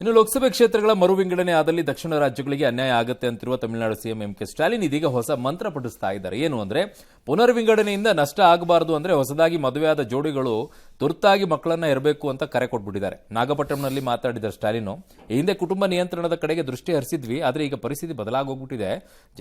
ಇನ್ನು ಲೋಕಸಭೆ ಕ್ಷೇತ್ರಗಳ ಮರು ವಿಂಗಡಣೆ ಆದಲ್ಲಿ ದಕ್ಷಿಣ ರಾಜ್ಯಗಳಿಗೆ ಅನ್ಯಾಯ ಆಗುತ್ತೆ ಅಂತಿರುವ Tamil Nadu CM M K Stalin ಇದೀಗ ಹೊಸ ಮಂತ್ರ ಪಠಿಸ್ತಾ ಇದ್ದಾರೆ. ಏನು ಅಂದ್ರೆ, ಪುನರ್ ವಿಂಗಡಣೆಯಿಂದ ನಷ್ಟ ಆಗಬಾರದು ಅಂದ್ರೆ ಹೊಸದಾಗಿ ಮದುವೆಯಾದ ಜೋಡಿಗಳು ತುರ್ತಾಗಿ ಮಕ್ಕಳನ್ನ ಇರಬೇಕು ಅಂತ ಕರೆ ಕೊಟ್ಬಿಟ್ಟಿದ್ದಾರೆ. ನಾಗಪಟ್ಟಣಂನಲ್ಲಿ ಮಾತಾಡಿದ ಸ್ಟಾಲಿನ್, ಈ ಹಿಂದೆ ಕುಟುಂಬ ನಿಯಂತ್ರಣದ ಕಡೆಗೆ ದೃಷ್ಟಿ ಹರಿಸಿದ್ವಿ, ಆದ್ರೆ ಈಗ ಪರಿಸ್ಥಿತಿ ಬದಲಾಗೋಗ್ಬಿಟ್ಟಿದೆ.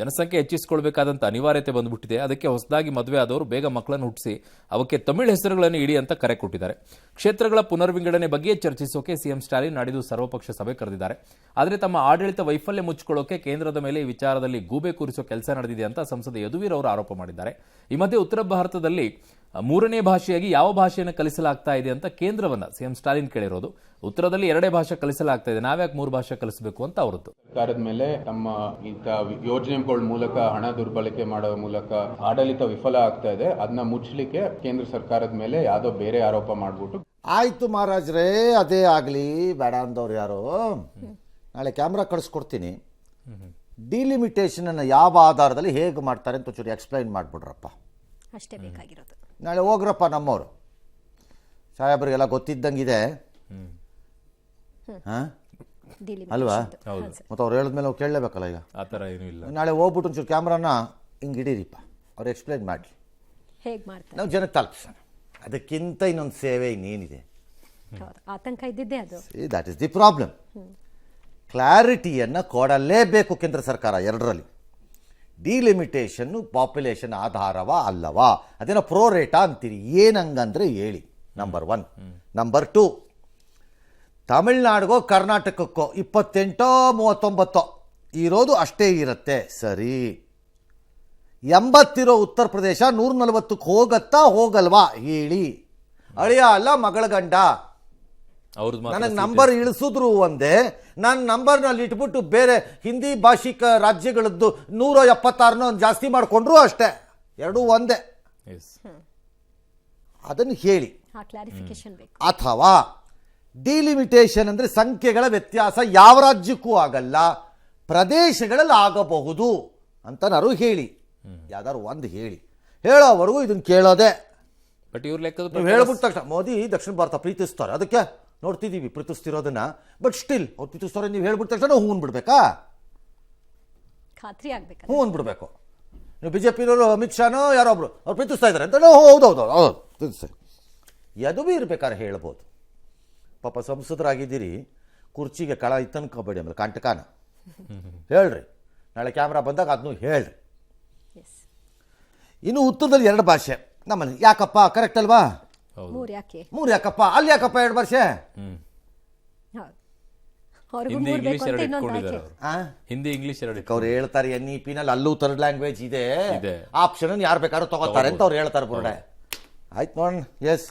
ಜನಸಂಖ್ಯೆ ಹೆಚ್ಚಿಸಿಕೊಳ್ಬೇಕಾದಂತ ಅನಿವಾರ್ಯತೆ ಬಂದ್ಬಿಟ್ಟಿದೆ. ಅದಕ್ಕೆ ಹೊಸದಾಗಿ ಮದುವೆ ಆದವರು ಬೇಗ ಮಕ್ಕಳನ್ನು ಹುಟ್ಟಿಸಿ ಅವಕ್ಕೆ ತಮಿಳು ಹೆಸರುಗಳನ್ನು ಇಡಿ ಅಂತ ಕರೆ ಕೊಟ್ಟಿದ್ದಾರೆ. ಕ್ಷೇತ್ರಗಳ ಪುನರ್ ವಿಂಗಡಣೆ ಬಗ್ಗೆ ಚರ್ಚಿಸೋಕೆ ಸಿಎಂ ಸ್ಟಾಲಿನ್ ನಾಡಿದ್ದು ಸರ್ವಪಕ್ಷ ಸಭೆ ಕರೆದಿದ್ದಾರೆ. ಆದರೆ ತಮ್ಮ ಆಡಳಿತ ವೈಫಲ್ಯ ಮುಚ್ಚಿಕೊಳ್ಳೋಕೆ ಕೇಂದ್ರದ ಮೇಲೆ ಈ ವಿಚಾರದಲ್ಲಿ ಗೂಬೆ ಕೂರಿಸೋ ಕೆಲಸ ನಡೆದಿದೆ ಅಂತ ಸಂಸದ ಯದುವೀರ್ ಅವರು ಆರೋಪ ಮಾಡಿದ್ದಾರೆ. ಈ ಮಧ್ಯೆ ಉತ್ತರ ಭಾರತದಲ್ಲಿ ಮೂರನೇ ಭಾಷೆಯಾಗಿ ಯಾವ ಭಾಷೆಯನ್ನು ಕಲಿಸಲಾಗ್ತಾ ಇದೆ ಅಂತ ಕೇಂದ್ರವನ್ನ ಸಿಎಂ ಸ್ಟಾಲಿನ್ ಕೇಳಿರೋದು. ಉತ್ತರದಲ್ಲಿ ಎರಡೇ ಭಾಷೆ ಕಲಿಸಲಾಗ್ತಾ ಇದೆ, ನಾವ್ಯಾಕೆ ಮೂರು ಭಾಷೆ ಕಲಿಸಬೇಕು ಅಂತ ಅವರದ್ದು. ಸರ್ಕಾರದ ಮೇಲೆ ತಮ್ಮ ಯೋಜನೆಗಳ ಮೂಲಕ ಹಣ ದುರ್ಬಳಕೆ ಮಾಡೋ ಮೂಲಕ ಆಡಳಿತ ವಿಫಲ ಆಗ್ತಾ ಇದೆ. ಅದನ್ನ ಮುಚ್ಚಲಿಕ್ಕೆ ಕೇಂದ್ರ ಸರ್ಕಾರದ ಮೇಲೆ ಯಾವ್ದೋ ಬೇರೆ ಆರೋಪ ಮಾಡ್ಬಿಟ್ಟು, ಆಯ್ತು ಮಹಾರಾಜ್ರೇ, ಅದೇ ಆಗಲಿ, ಬೇಡ ಅಂದವ್ರು ಯಾರು, ನಾಳೆ ಕ್ಯಾಮ್ರಾ ಕಳಿಸ್ಕೊಡ್ತೀನಿ, ಡಿಲಿಮಿಟೇಷನ್ ಅನ್ನು ಯಾವ ಆಧಾರದಲ್ಲಿ ಹೇಗೆ ಮಾಡ್ತಾರೆ ಅಂತ ಚೂರು ಎಕ್ಸ್ಪ್ಲೈನ್ ಮಾಡಿಬಿಡ್ರಪ್ಪ. ಅಷ್ಟೇ ಬೇಕಾಗಿರೋದು. ನಾಳೆ ಹೋಗ್ರಪ್ಪ, ನಮ್ಮವರು ಸಾಹೇಬ್ರಿಗೆಲ್ಲ ಗೊತ್ತಿದ್ದಂಗಿದೆ ಅಲ್ವಾ? ಮತ್ತು ಅವ್ರು ಹೇಳಿದ್ಮೇಲೆ ಅವ್ರು ಕೇಳಲೇಬೇಕಲ್ಲ. ಈಗ ಆ ಥರ ಏನೂ ಇಲ್ಲ. ನಾಳೆ ಹೋಗ್ಬಿಟ್ಟು ಒಂಚೂರು ಕ್ಯಾಮ್ರಾನ ಹಿಂಗೆ ಹಿಡೀರಿಪ್ಪ, ಅವ್ರು ಎಕ್ಸ್ಪ್ಲೈನ್ ಮಾಡಲಿ, ಹೇಗೆ ಮಾಡ್ತಾರೆ ನಾವು ಜನಕ್ಕೆ ತಲುಪಿಸೋಣ. ಅದಕ್ಕಿಂತ ಇನ್ನೊಂದು ಸೇವೆ ಇನ್ನೇನಿದೆ? ಆತಂಕ ಇದ್ದಿದ್ದೇ ಅದು. That is the problem. ಕ್ಲಾರಿಟಿಯನ್ನು ಕೊಡಲೇಬೇಕು ಕೇಂದ್ರ ಸರ್ಕಾರ ಎರಡರಲ್ಲಿ. ಡಿಲಿಮಿಟೇಷನ್ನು ಪಾಪ್ಯುಲೇಷನ್ ಆಧಾರವಾ ಅಲ್ಲವಾ, ಅದೇನೋ ಪ್ರೋರೇಟಾ ಅಂತೀರಿ, ಏನಂಗಂದ್ರೆ ಹೇಳಿ. ನಂಬರ್ 1. ನಂಬರ್ 2, ತಮಿಳ್ನಾಡಿಗೋ ಕರ್ನಾಟಕಕ್ಕೋ 28-39 ಇರೋದು ಅಷ್ಟೇ ಇರುತ್ತೆ, ಸರಿ. 80 ಇರೋ ಉತ್ತರ ಪ್ರದೇಶ 140ಕ್ಕೆ ಹೋಗತ್ತಾ ಹೋಗಲ್ವಾ ಹೇಳಿ. ಅಳಿಯ ಅಲ್ಲ ಮಗಳ ಗಂಡ, ನನಗೆ ನಂಬರ್ ಇಳಿಸಿದ್ರು ಒಂದೇ, ನನ್ನ ನಂಬರ್ನಲ್ಲಿ ಇಟ್ಬಿಟ್ಟು ಬೇರೆ ಹಿಂದಿ ಭಾಷಿಕ ರಾಜ್ಯಗಳದ್ದು 176 ಜಾಸ್ತಿ ಮಾಡಿಕೊಂಡ್ರು ಅಷ್ಟೇ, ಎರಡೂ ಒಂದೇ. ಅದನ್ನು ಹೇಳಿ. ಅಥವಾ ಡಿಲಿಮಿಟೇಷನ್ ಅಂದರೆ ಸಂಖ್ಯೆಗಳ ವ್ಯತ್ಯಾಸ ಯಾವ ರಾಜ್ಯಕ್ಕೂ ಆಗಲ್ಲ, ಪ್ರದೇಶಗಳಲ್ಲಿ ಆಗಬಹುದು ಅಂತನಾರು ಹೇಳಿ. ಯಾವ್ದಾದ್ರು ಒಂದು ಹೇಳಿ. ಹೇಳೋವರೆಗೂ ಇದನ್ನು ಕೇಳೋದೆ. ಬಟ್ ಇವ್ರ ಲೆಕ್ಕದ ನೀವು ಹೇಳ್ಬಿಟ್ಟ ತಕ್ಷಣ ಮೋದಿ ದಕ್ಷಿಣ ಭಾರತ ಪ್ರೀತಿಸ್ತಾರೆ, ಅದಕ್ಕೆ ನೋಡ್ತಿದ್ದೀವಿ ಪ್ರೀತಿಸ್ತಿರೋದನ್ನ, ಬಟ್ ಸ್ಟಿಲ್ ಅವ್ರು ಪ್ರೀತಿಸ್ತಾರೆ ನೀವು ಹೇಳ್ಬಿಟ್ಟ ತಕ್ಷಣ ಹ್ಞೂ ಅನ್ಬಿಡ್ಬೇಕಾ? ಖಾತ್ರಿ ಆಗ್ಬೇಕು, ಹ್ಞೂ ಅನ್ಬಿಡ್ಬೇಕು. ನೀವು ಬಿಜೆಪಿನವರು ಅಮಿತ್ ಶಾನೋ ಯಾರೊಬ್ರು ಅವ್ರು ಪ್ರೀತಿಸ್ತಾ ಇದ್ದಾರೆ ಅಂತ ಹೌದೌದು ಪ್ರೀತಿಸ್ತಾರೆ, ಯದುವೇ ಇರ್ಬೇಕಾದ್ರೆ ಹೇಳ್ಬೋದು. ಪಾಪ ಸಂಸದರಾಗಿದ್ದೀರಿ, ಕುರ್ಚಿಗೆ ಕಳ ಇತ್ತನ್ಕೋಬೇಡಿ, ಆಮೇಲೆ ಕಂಟಕಾನ ಹೇಳ್ರಿ. ನಾಳೆ ಕ್ಯಾಮ್ರಾ ಬಂದಾಗ ಅದನ್ನು ಹೇಳ್ರಿ. ಇನ್ನು ಉತ್ತರದಲ್ಲಿ 2 ಭಾಷೆ ನಮ್ಮಲ್ಲಿ ಯಾಕಪ್ಪ, ಕರೆಕ್ಟ್ ಅಲ್ವಾ? 3 ಯಾಕೆ? 3 ಯಾಕಪ್ಪ, ಅಲ್ಲಿ ಯಾಕಪ್ಪ 2 ಭಾಷೆ? ಹಿಂದಿ ಇಂಗ್ಲಿಷ್ ಎರಡು. ಅವ್ರು ಹೇಳ್ತಾರೆ NEP ನಲ್ಲಿ ಅಲ್ಲೂ ಥರ್ಡ್ ಲ್ಯಾಂಗ್ವೇಜ್ ಇದೆ, ಆಪ್ಷನ್ ಯಾರು ಬೇಕಾದ್ರೂ ತಗೋತಾರೆ ಅಂತ ಅವ್ರು ಹೇಳ್ತಾರೆ. ಬುರ್ಡೆ ಆಯ್ತು ನೋಡೋಣ. ಎಸ್